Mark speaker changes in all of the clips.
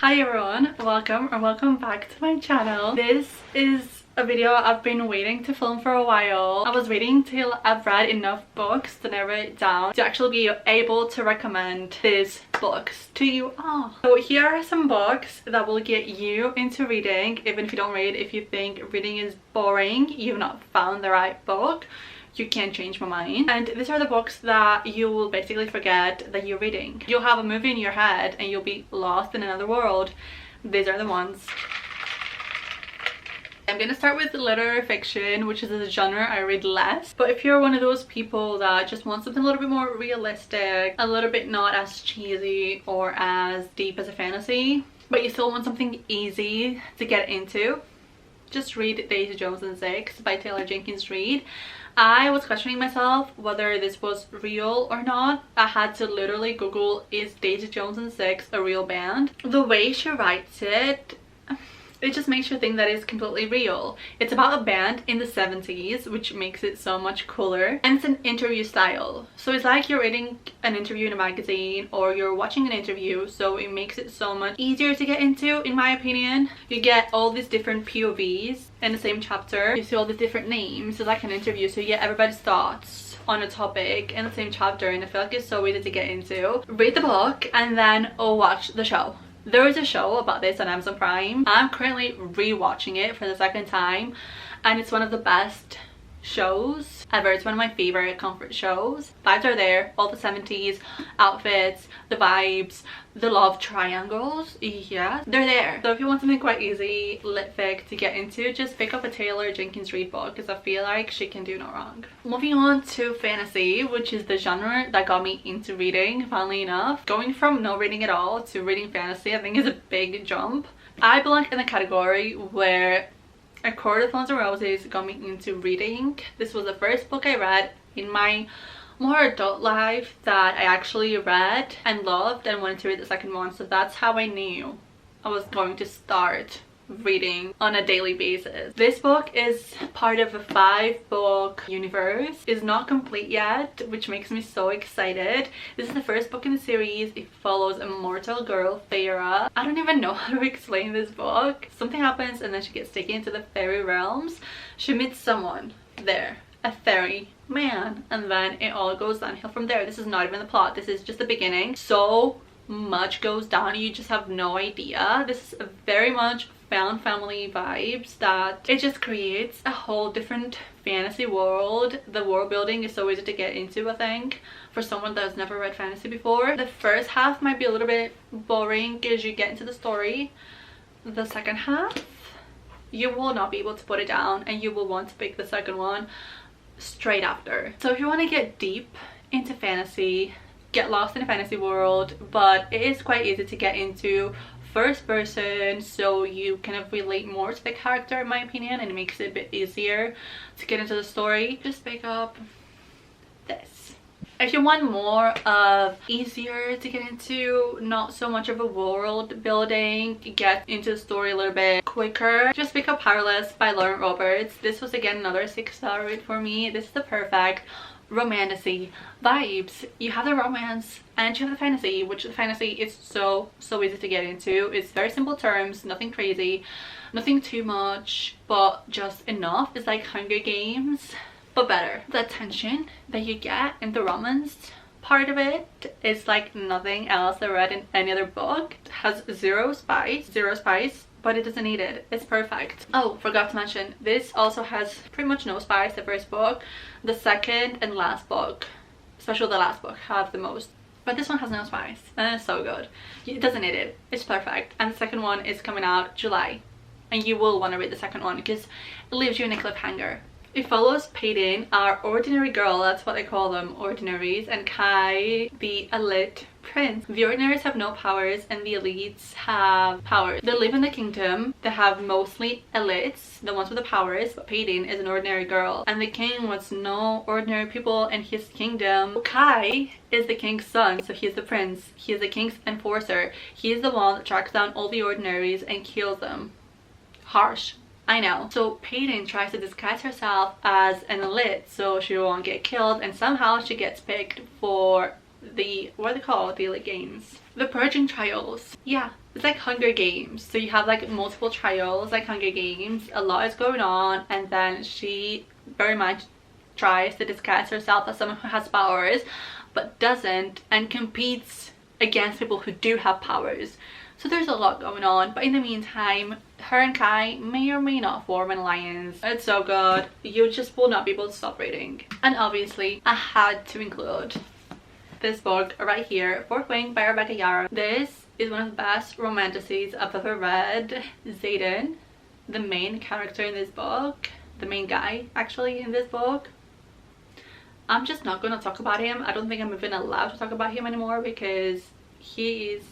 Speaker 1: Hi everyone, welcome back to my channel. This is a video I've been waiting to film for a while. I was waiting till I've read enough books to narrow it down to actually be able to recommend these books to you all. So here are some books that will get you into reading. Even if you don't read, if you think reading is boring, you've not found the right book, you can't change my mind. And these are the books that you will basically forget that you're reading. You'll have a movie in your head and you'll be lost in another world. These are the ones. I'm gonna start with literary fiction, which is a genre I read less. But if you're one of those people that just want something a little bit more realistic, a little bit not as cheesy or as deep as a fantasy, but you still want something easy to get into, just read Daisy Jones and Six by Taylor Jenkins Reid. I was questioning myself whether this was real or not. I had to literally Google, is Daisy Jones and Six a real band? The way she writes it just makes you think that it's completely real. It's about a band in the 70s, which makes it so much cooler. And it's an interview style. So it's like you're reading an interview in a magazine or you're watching an interview. So it makes it so much easier to get into, in my opinion. You get all these different POVs in the same chapter. You see all these different names. It's like an interview. So you get everybody's thoughts on a topic in the same chapter. And I feel like it's so easy to get into. Read the book and then watch the show. There is a show about this on Amazon Prime. I'm currently rewatching it for the second time and it's one of the best shows ever. It's one of my favorite comfort shows. Vibes are there, all the 70s outfits, the vibes, the love triangles, yeah, they're there. So if you want something quite easy, lit fic to get into, just pick up a Taylor Jenkins Reid book because I feel like she can do no wrong. Moving on to fantasy, which is the genre that got me into reading, funnily enough. Going from no reading at all to reading fantasy, I think is a big jump. I belong in the category where A Court of Thorns and Roses got me into reading. This was the first book I read in my more adult life that I actually read and loved and wanted to read the second one. So that's how I knew I was going to start reading on a daily basis. This book is part of a 5-book universe. It's not complete yet, which makes me so excited. This is the first book in the series. It follows a mortal girl, Feyre. I don't even know how to explain this book. Something happens and then she gets taken into the fairy realms. She meets someone there, a fairy man, and then it all goes downhill from there. This is not even the plot. This is just the beginning. So much goes down, you just have no idea. This is very much found family vibes that it just creates a whole different fantasy world. The world building is so easy to get into, I think, for someone that's never read fantasy before. The first half might be a little bit boring as you get into the story. The second half, you will not be able to put it down and you will want to pick the second one straight after. So if you want to get deep into fantasy, get lost in a fantasy world, but it is quite easy to get into first person, so you kind of relate more to the character, in my opinion, and it makes it a bit easier to get into the story. Just pick up this. If you want more of easier to get into, not so much of a world building, get into the story a little bit quicker, just pick up Powerless by Lauren Roberts. This was again another 6-star read for me. This is the perfect romantasy vibes. You have the romance and you have the fantasy, which the fantasy is so easy to get into. It's very simple terms, nothing crazy, nothing too much, but just enough. It's like Hunger Games but better. The tension that you get in the romance part of it is like nothing else I read in any other book. It has zero spice, but it doesn't need it. It's perfect. Oh, forgot to mention, this also has pretty much no spice. The first book, the second and last book, especially the last book, have the most. But this one has no spice and it's so good. It doesn't need it. It's perfect. And the second one is coming out July. And you will want to read the second one because it leaves you in a cliffhanger. It follows Peyton, our ordinary girl, that's what I call them, ordinaries, and Kai, the elite prince. The ordinaries have no powers and the elites have powers. They live in the kingdom. They have mostly elites, the ones with the powers, but Peyton is an ordinary girl. And the king wants no ordinary people in his kingdom. Kai is the king's son, so he's the prince. He is the king's enforcer. He is the one that tracks down all the ordinaries and kills them. Harsh, I know. So Peyton tries to disguise herself as an elite so she won't get killed, and somehow she gets picked for the, what are they called? The elite games. The purging trials. Yeah, it's like Hunger Games. So you have like multiple trials like Hunger Games, a lot is going on, and then she very much tries to disguise herself as someone who has powers but doesn't, and competes against people who do have powers. So there's a lot going on, but in the meantime, her and Kai may or may not form an alliance. It's so good, you just will not be able to stop reading. And obviously I had to include this book right here, Fourth Wing by Rebecca Yarros. This is one of the best romanticides I've ever read. Xaden, the main character in this book, the main guy actually in this book, I'm just not going to talk about him. I don't think I'm even allowed to talk about him anymore because he is,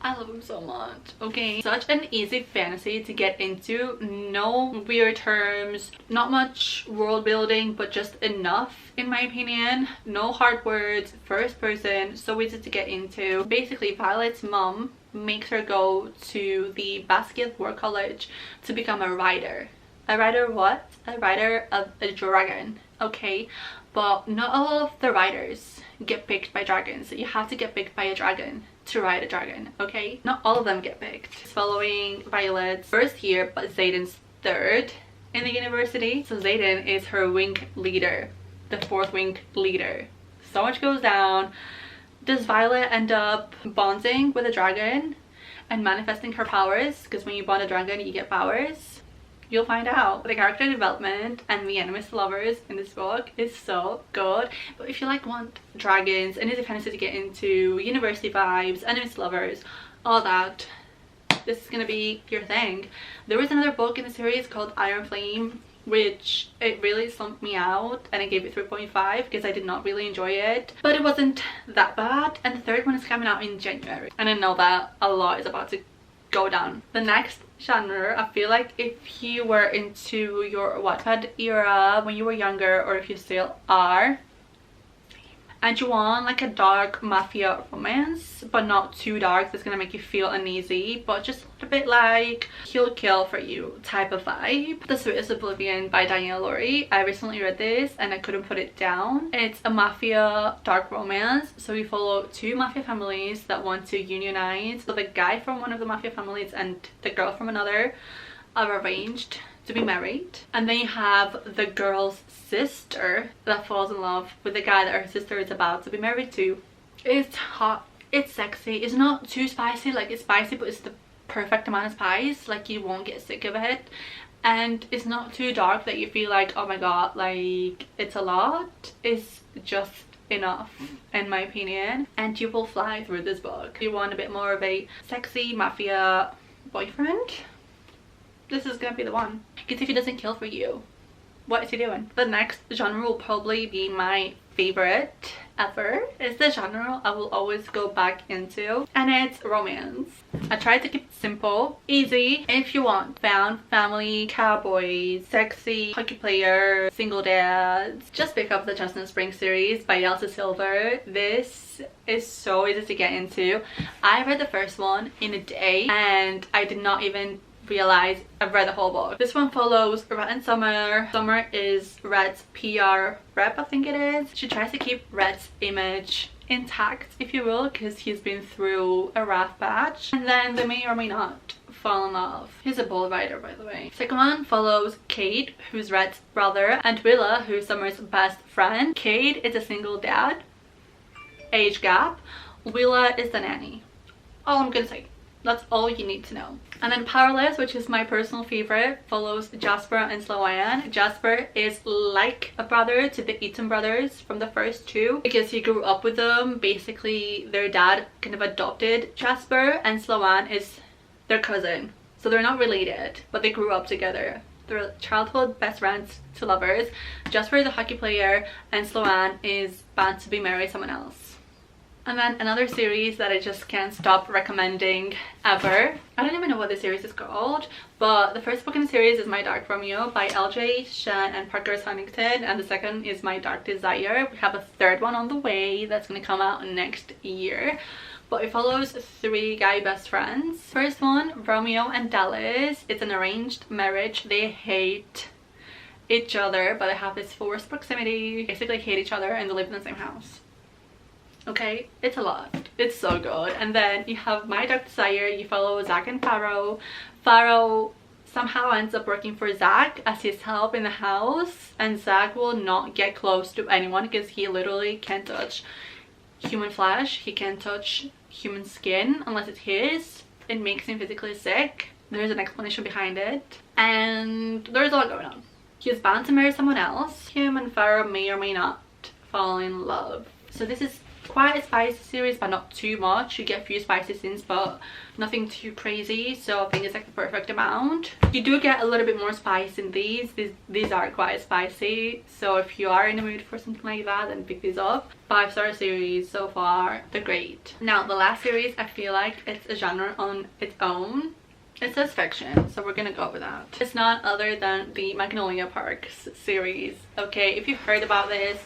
Speaker 1: I love him so much. Okay, such an easy fantasy to get into, no weird terms, not much world building, but just enough in my opinion. No hard words, first person, so easy to get into. Basically, Violet's mom makes her go to the Basquiat College to become a writer. A writer what? A writer of a dragon, okay? But not all of the writers get picked by dragons. You have to get picked by a dragon to ride a dragon, okay? Not all of them get picked. It's following Violet's first year, but Xaden's third in the university. So Xaden is her wing leader, the fourth wing leader. So much goes down. Does Violet end up bonding with a dragon and manifesting her powers? Because when you bond a dragon, you get powers. You'll find out. The character development and the enemies to lovers in this book is so good. But if you want dragons and easy fantasy to get into, university vibes, enemies to lovers, all that, this is gonna be your thing. There was another book in the series called Iron Flame, which it really slumped me out, and I gave it 3.5 because I did not really enjoy it, but it wasn't that bad. And the third one is coming out in January, and I know that a lot is about to go down. The next genre, I feel like if you were into your Wattpad era when you were younger, or if you still are, and you want like a dark mafia romance but not too dark that's gonna make you feel uneasy, but just a little bit like he'll kill for you type of vibe, The Sweetest Oblivion by Danielle Laurie. I recently read this and I couldn't put it down. It's a mafia dark romance, so we follow two mafia families that want to unionize. So the guy from one of the mafia families and the girl from another are arranged to be married, and then you have the girl's sister that falls in love with the guy that her sister is about to be married to. It's hot, it's sexy, it's not too spicy, like it's spicy but it's the perfect amount of spice, like you won't get sick of it, and it's not too dark that you feel like oh my god, like it's a lot. It's just enough in my opinion, and you will fly through this book. You want a bit more of a sexy mafia boyfriend, this is gonna be the one. Because if he doesn't kill for you, what is he doing? The next genre will probably be my favorite ever. It's the genre I will always go back into, and it's romance. I tried to keep it simple, easy. If you want found family, cowboys, sexy hockey player, single dads, just pick up the Chestnut Spring series by Elsa Silver. This is so easy to get into. I read the first one in a day and I did not even realize I've read the whole book. This one follows Rhett and Summer. Summer is Rhett's PR rep, I think it is. She tries to keep Rhett's image intact, if you will, because he's been through a rough patch, and then they may or may not fall in love. He's a bull rider, by the way. Second one follows Cade, who's Rhett's brother, and Willa, who's Summer's best friend. Cade is a single dad, age gap. Willa is the nanny. All I'm gonna say. That's all you need to know. And then Powerless, which is my personal favorite, follows Jasper and Sloane. Jasper is like a brother to the Eaton brothers from the first two because he grew up with them. Basically, their dad kind of adopted Jasper, and Sloane is their cousin. So they're not related, but they grew up together. They're childhood best friends to lovers. Jasper is a hockey player and Sloane is bound to be married someone else. And then another series that I just can't stop recommending ever. I don't even know what the series is called, but the first book in the series is My Dark Romeo by LJ Shen and Parker Huntington, and the second is My Dark Desire. We have a third one on the way that's going to come out next year, but it follows three guy best friends. First one, Romeo and Dallas. It's an arranged marriage. They hate each other, but they have this forced proximity. Basically hate each other and they live in the same house. Okay, it's a lot. It's so good. And then you have My Dark Desire. You follow Zach and Farrow. Farrow somehow ends up working for Zach as his help in the house, and Zach will not get close to anyone because he literally can't touch human flesh. He can't touch human skin unless it's his. It makes him physically sick. There's an explanation behind it, and there's a lot going on. He's bound to marry someone else. Him and Farrow may or may not fall in love. So this is quite a spicy series, but not too much. You get a few spicy scenes, but nothing too crazy, so I think it's like the perfect amount. You do get a little bit more spice in these are quite spicy, so if you are in the mood for something like that, then pick these up. 5-star series so far. They're great. Now the last series, I feel like it's a genre on its own. It says fiction, so we're gonna go with that. It's not other than the Magnolia Parks series. Okay, if you've heard about this,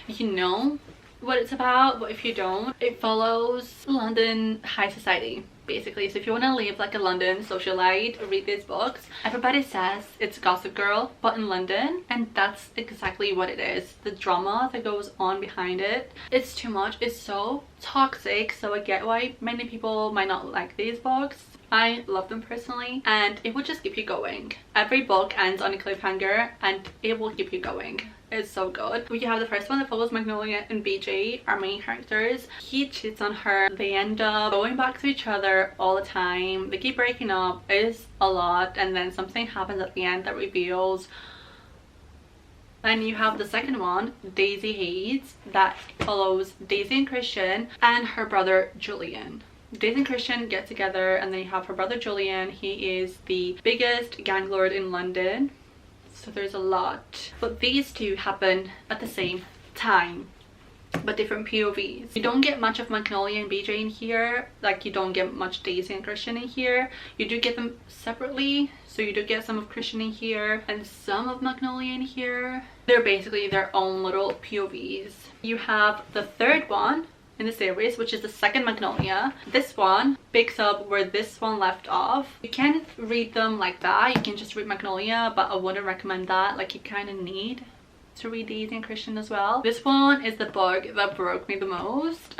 Speaker 1: you know what it's about, but if you don't, it follows London high society basically. So if you want to live like a London socialite, read these books. Everybody says it's Gossip Girl but in London, and that's exactly what it is. The drama that goes on behind it, it's too much. It's so toxic, so I get why many people might not like these books. I love them personally, and it will just keep you going. Every book ends on a cliffhanger and it will keep you going. It's so good. We have the first one that follows Magnolia and BJ, our main characters. He cheats on her. They end up going back to each other all the time. They keep breaking up. It's a lot, and then something happens at the end that reveals. And you have the second one, Daisy Hayes, that follows Daisy and Christian and her brother Julian. Daisy and Christian get together, and then you have her brother Julian. He is the biggest gang lord in London. So there's a lot, but these two happen at the same time, but different POVs. You don't get much of Magnolia and BJ in here, like you don't get much Daisy and Christian in here. You do get them separately, so you do get some of Christian in here and some of Magnolia in here. They're basically their own little POVs. You have the third one in the series, which is the second Magnolia. This one picks up where this one left off. You can't read them like that. You can just read Magnolia, but I wouldn't recommend that. Like, you kind of need to read Daisy and Christian as well. This one is the book that broke me the most.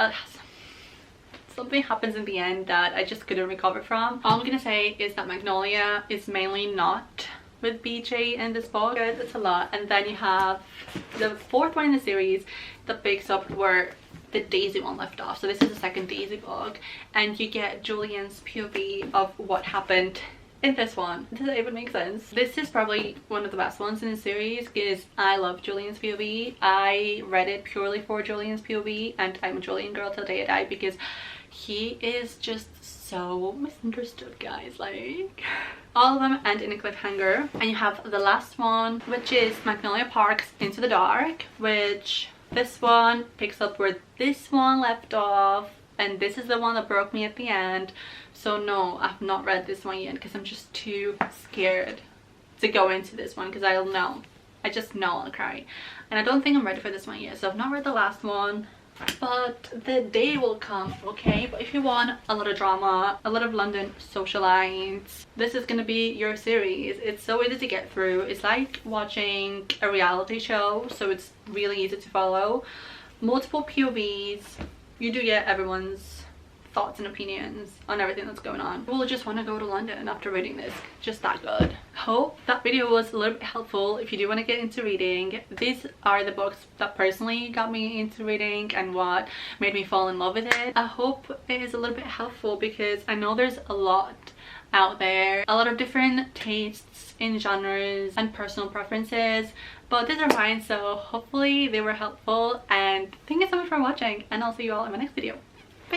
Speaker 1: Something happens in the end that I just couldn't recover from. All I'm gonna say is that Magnolia is mainly not with BJ in this book. That's a lot. And then you have the fourth one in the series that picks up where the Daisy one left off. So this is the second Daisy book, and you get Julian's POV of what happened in this one. Does that even make sense? This is probably one of the best ones in the series because I love Julian's POV. I read it purely for Julian's POV, and I'm a Julian girl till the day I die because he is just so misunderstood, guys. Like, all of them end in a cliffhanger. And you have the last one, which is Magnolia Parks Into the Dark, which this one picks up where this one left off, and this is the one that broke me at the end. So no, I've not read this one yet because I'm just too scared to go into this one because I'll know. I just know I'll cry, and I don't think I'm ready for this one yet. So I've not read the last one, but the day will come, okay? But if you want a lot of drama, a lot of London socialites, this is gonna be your series. It's so easy to get through. It's like watching a reality show, so it's really easy to follow. Multiple POVs. You do get everyone's thoughts and opinions on everything that's going on. We'll just want to go to London after reading this. Just that good. Hope that video was a little bit helpful if you do want to get into reading. These are the books that personally got me into reading and what made me fall in love with it. I hope it is a little bit helpful because I know there's a lot out there, a lot of different tastes in genres and personal preferences, but these are mine, so hopefully they were helpful. And thank you so much for watching, and I'll see you all in my next video.